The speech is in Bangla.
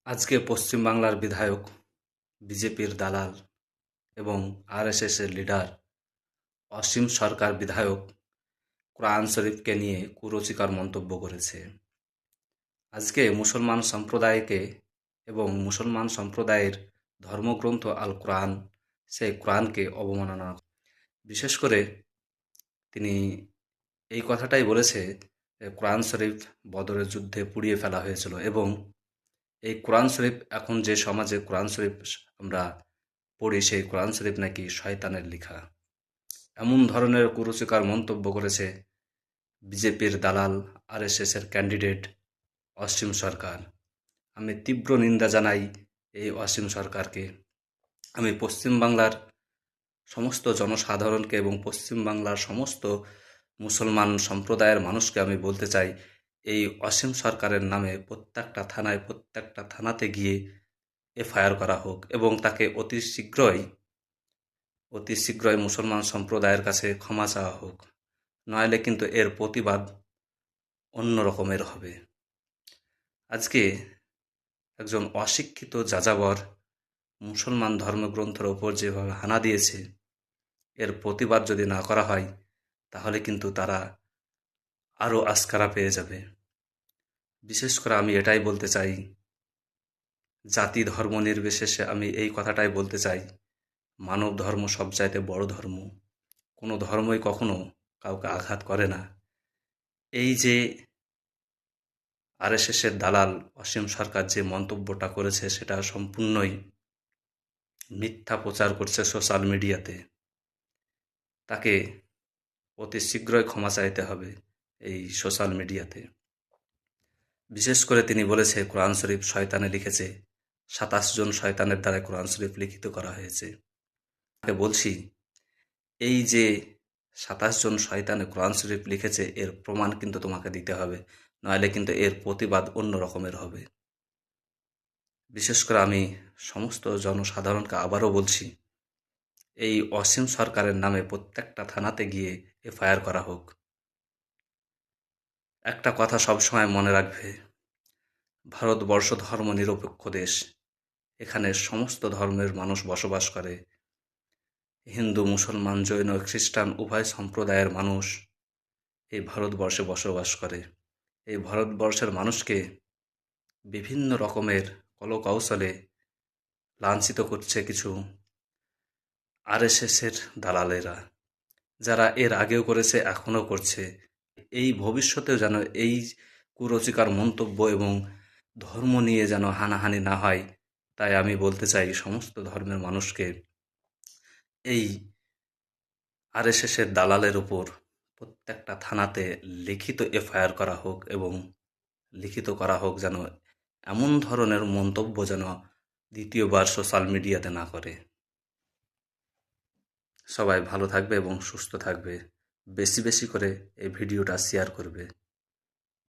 আজকে পশ্চিম বাংলার বিধায়ক, বিজেপির দালাল এবং আরএসএসের লিডার অসীম সরকার বিধায়ক কোরআন শরীফকে নিয়ে কুরুচিকর মন্তব্য করেছে। আজকে মুসলমান সম্প্রদায়কে এবং মুসলমান সম্প্রদায়ের ধর্মগ্রন্থ আল কোরআন, সেই কোরআনকে অবমাননা। বিশেষ করে তিনি এই কথাটাই বলেছে যে কোরআন শরীফ বদরের যুদ্ধে পুড়িয়ে ফেলা হয়েছিল এবং এই কোরআন শরীফ এখন যে সমাজে কোরআন শরীফ আমরা পড়ি, সেই কোরআন শরীফ নাকি শয়তানের লেখা। এমন ধরনের কুরুচিকর মন্তব্য করেছে বিজেপির দালাল আরএসএসের ক্যান্ডিডেট অসীম সরকার। আমি তীব্র নিন্দা জানাই এই অসীম সরকারকে। আমি পশ্চিমবাংলার সমস্ত জনসাধারণকে এবং পশ্চিমবাংলার সমস্ত মুসলমান সম্প্রদায়ের মানুষকে আমি বলতে চাই, এই অসীম সরকারের নামে প্রত্যেকটা থানাতে গিয়ে এফআইআর করা হোক এবং তাকে অতি শীঘ্রই মুসলমান সম্প্রদায়ের কাছে ক্ষমা চাওয়া হোক, নইলে কিন্তু এর প্রতিবাদ অন্য রকমের হবে। আজকে একজন অশিক্ষিত যাযাবর মুসলমান ধর্মগ্রন্থের ওপর যেভাবে হানা দিয়েছে, এর প্রতিবাদ যদি না করা হয় তাহলে কিন্তু তারা আরও আস্কারা পেয়ে যাবে। বিশেষ করে আমি এটাই বলতে চাই, জাতি ধর্ম নির্বিশেষে আমি এই কথাটাই বলতে চাই, মানব ধর্ম সবচাইতে বড় ধর্ম। কোনো ধর্মই কখনো কাউকে আঘাত করে না। এই যে আরএসএসের দালাল অসীম সরকার যে মন্তব্যটা করেছে, সেটা সম্পূর্ণই মিথ্যা প্রচার করছে সোশ্যাল মিডিয়াতে। তাকে অতি শীঘ্রই ক্ষমা চাইতে হবে এই সোশ্যাল মিডিয়াতে। বিশেষ করে তিনি বলেছে কোরআন শরীফ শয়তানে লিখেছে, 27 জন শয়তানের দ্বারা কোরআন শরীফ লিখিত করা হয়েছে। তাকে বলছি, এই যে 27 জন শয়তানে কোরআন শরীফ লিখেছে, এর প্রমাণ কিন্তু তোমাকে দিতে হবে, নইলে কিন্তু এর প্রতিবাদ অন্য রকমের হবে। বিশেষ করে আমি সমস্ত জনসাধারণকে আবারও বলছি, এই অসীম সরকারের নামে প্রত্যেকটা থানাতে গিয়ে এফআইআর করা হোক। একটা কথা সবসময় মনে রাখবে, ভারতবর্ষ ধর্মনিরপেক্ষ দেশ। এখানে সমস্ত ধর্মের মানুষ বসবাস করে। হিন্দু, মুসলমান, জৈন, খ্রিস্টান উভয় সম্প্রদায়ের মানুষ এই ভারতবর্ষে বসবাস করে। এই ভারতবর্ষের মানুষকে বিভিন্ন রকমের কলকৌশলে লাঞ্ছিত করছে কিছু আরএসএসের দালালেরা, যারা এর আগেও করেছে, এখনও করছে। এই ভবিষ্যতেও যেন এই কুরুচিকর মন্তব্য এবং ধর্ম নিয়ে যেন হানাহানি না হয়, তাই আমি বলতে চাই সমস্ত ধর্মের মানুষকে, এই আরএসএসের দালালের উপর প্রত্যেকটা থানাতে লিখিত এফআইআর করা হোক এবং লিখিত করা হোক যেন এমন ধরনের মন্তব্য যেন দ্বিতীয়বার সোশ্যাল মিডিয়াতে না করে। সবাই ভালো থাকবে এবং সুস্থ থাকবে। বেশি বেশি করে এই ভিডিওটা শেয়ার করবে।